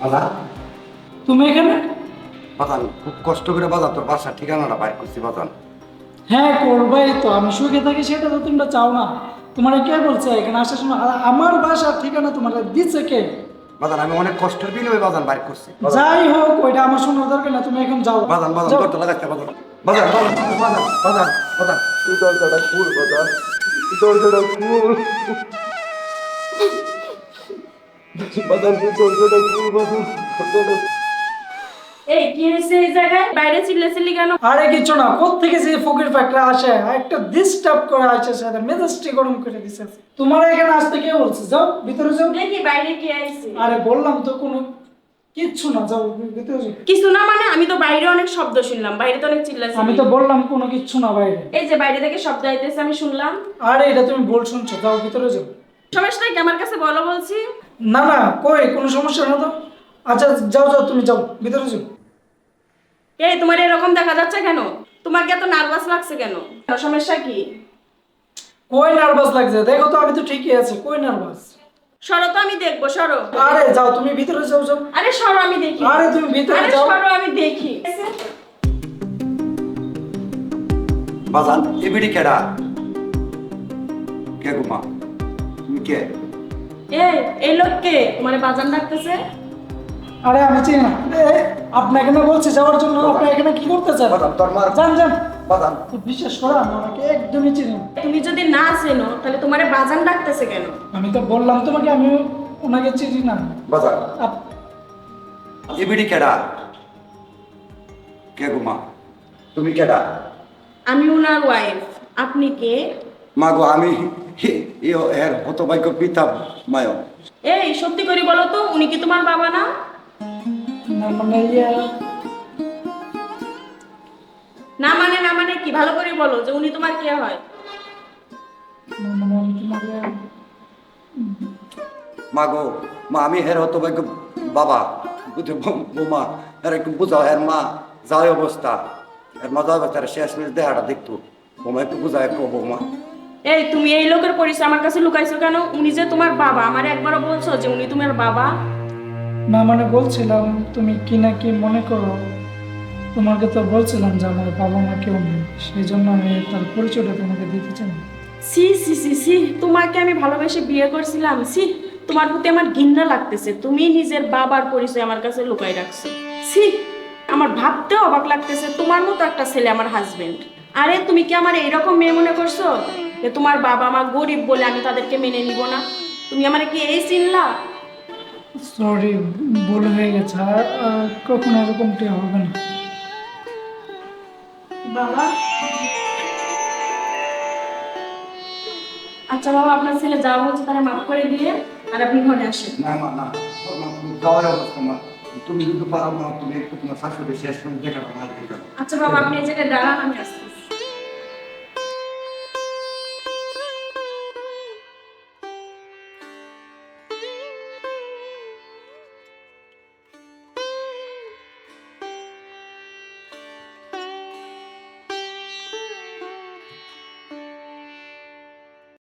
বাজান, তুমি এখানে? বাজান খুব কষ্ট করে বাজার তোর বাসার ঠিকানাটা বাইর করছি বাজান। হ্যাঁ করবাই তো, আমি সুখে থাকি সেটা তো তোমরা চাও না। তোমার কে বলছে এখানে আসার সময়? আর আমার বাসার ঠিকানা তোমার দিচ্ছে কে? বাজান আমি অনেক কষ্টের বিনিময়ে বাজান বাইর করছি। বাজান যাই হোক, ওইটা আমার শোনার দরকার না, তুমি এখন যাও। বাজান বাজান যাও। তোর তো লাগাইতে বাজান। বাজান বাজান বাজান বাজান বাজান তুই দরজাটা খুল বাজান, দরজাটা খুল বাজান, তুই দরজাটা খুল বাজান, দরজাটা। এই কি হয়েছে এই জায়গায় বাইরে চিল্লাচিল্লি কেন? আরে কিছু না, কোত্থেকে যে ফকির ফাকরা আসে একটা ডিস্টার্ব করে আসে, সেটা মেজাজটি গরম করে দিছে। তোমার এখানে আসতে কে বলছে? যাও ভিতরে যাও। দেখি বাইরে কি আইছে। আরে বললাম তো কোনো কিচ্ছু না, যাও ভিতরে যাও। কিছু না মানে আমি তো বাইরে অনেক শব্দ শুনলাম, বাইরে তো অনেক আমি চিল্লাচিল্লি। তো বললাম কোনো কিচ্ছু না বাইরে। এই যে বাইরে থেকে শব্দ আইতেছে আমি শুনলাম। আরে এটা তুমি ভুল শুনছো, যাও ভিতরে যাও। সমস্যা কি আমার কাছে বলো বলছি। না না, কই কোনো সমস্যা না তো। আচ্ছা যাও যাও, তুমি যাও ভিতরে যাও। এই তোমার এরকম দেখা যাচ্ছে কেন? তোমাকে এত নার্ভাস লাগছে কেন? সমস্যা কি? কই নার্ভাস লাগছে? দেখো তো আমি তো ঠিকই আছি, কই নার্ভাস? সরো তো আমি দেখবো, সরো। আরে যাও তুমি ভিতরে যাও, যাও। আরে সরো আমি দেখি। আরে তুমি ভিতরে আরে যাও। সরো আমি দেখি। বাজান এবিডি কেডা? কে গো মা? তুমি কে? এই লোককে তোমার বাজান ডাকতেছে। আরে আমি চিনি না। আপনি এখানে বলছি যাওয়ার জন্য, আপনি এখানে কি করতে চান? বাজান তোর মার যান যান। বাজান। তো বিশ্বাস করো আমি ওনাকে একদমই চিনি না। তুমি যদি না চেনো তাহলে তোমারে বাজান ডাকতেছে কেন? আমি তো বললাম তোমাকে আমি ওনাকে চিনি না। বাজান আপ- এবিডি কেডা? কে গো মা? তুমি কেডা? আমি উনার ওয়াইফ। আপনি কে? মা গো আমি এর হতভাগ্য পিতা মায়। এই সত্যি করে বলো তো, উনি কি তোমার বাবা না? না মানে ইয়ে, না মানে কি, ভালো করে বলো যে উনি তোমার কে হয়? না মানে আমি তোমাকে মা গো মা আমি হের হতভাগ্য বাবা বুঝে বৌমা এর একটু বুঝাও, এর মা যায় অবস্থা, এর মা যায় অবস্থা, শেষ মিনিট দেহাটা দেখতো বৌমা, একটু বুঝায় একটু বৌমা। এই তুমি এই লোকের পরিচয় আমার কাছে লুকাইছো কেন? উনি যে তোমার বাবা, আমারে একবারও বলছো যে উনি তোমার বাবা? না মানে বলছিলাম তুমি কি না কি মনে করো, তোমাকে তো বলছিলাম যে আমার বাবা মা কেউ নেই, সেই জন্য আমি তার পরিচয়টা তোমাকে দিতে চাই। সি সি সি সি, তোমাকে আমি ভালোবেসে বিয়ে করছিলাম। সি, তোমার প্রতি আমার ঘৃণা লাগতেছে। তুমি নিজের বাবার পরিচয় আমার কাছে লুকাই রাখছো। সি, আমার ভাবতেও অবাক লাগতেছে তোমার মতো একটা ছেলে আমার হাজবেন্ড। আরে তুমি কি আমার এইরকম মেয়ে মনে করছো যে তোমার বাবা মা গরিব বলে আমি তাদেরকে মেনে নিব না? তুমি আমার কি এই চিনলা? সরি, ভুল হয়ে গেছে, আর কখনো এরকমটি হবে না। বাবা, আচ্ছা বাবা, আপনার ছেলে যা বলছে তারা মাফ করে দিয়ে আর আপনি ঘরে আসেন। না মা না, মা, তুমি যাওয়ার অবস্থা মা, তুমি কিন্তু পারো না, তুমি একটু তোমার শাশুড়ি শেষ মিনিট দেখাটা না। আচ্ছা বাবা, আপনি এই জায়গায় দাঁড়ান, আমি আসছি।